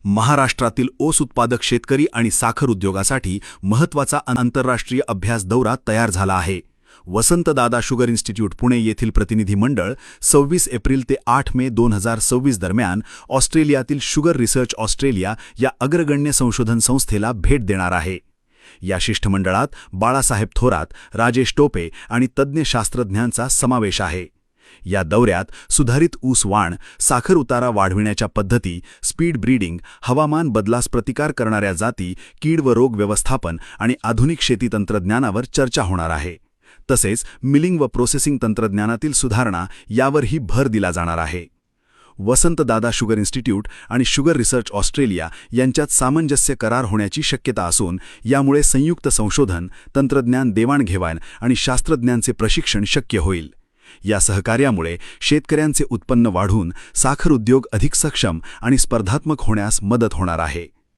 महाराष्ट्रातील ऊस उत्पादक शेतकरी आणि साखर उद्योगासाठी महत्त्वाचा आंतरराष्ट्रीय अभ्यास दौरा तयार झाला आहे. वसंतदादा शुगर इन्स्टिट्यूट पुणे येथील प्रतिनिधी मंडळ 26 एप्रिल ते 8 मे 2026 दरम्यान ऑस्ट्रेलियातील शुगर रिसर्च ऑस्ट्रेलिया या अग्रगण्य संशोधन संस्थेला भेट देणार आहे. या शिष्टमंडळात बाळासाहेब थोरात, राजेश टोपे आणि तज्ज्ञ शास्त्रज्ञांचा समावेश आहे. या दौऱ्यात सुधारित ऊस वाण, साखर उतारा वाढविण्याच्या पद्धती, स्पीड ब्रीडिंग, हवामान बदलास प्रतिकार करणाऱ्या जाती, कीड व रोग व्यवस्थापन आणि आधुनिक शेती तंत्रज्ञानावर चर्चा होणार आहे. तसेच मिलिंग व प्रोसेसिंग तंत्रज्ञानातील सुधारणा यावरही भर दिला जाणार आहे. वसंतदादा शुगर इन्स्टिट्यूट आणि शुगर रिसर्च ऑस्ट्रेलिया यांच्यात सामंजस्य करार होण्याची शक्यता असून यामुळे संयुक्त संशोधन, तंत्रज्ञान देवाणघेवाण आणि शास्त्रज्ञांचे प्रशिक्षण शक्य होईल. या सहकार्यामुळे शेतकऱ्यांचे उत्पन्न वाढून साखर उद्योग अधिक सक्षम आणि स्पर्धात्मक होण्यास मदत होणार आहे.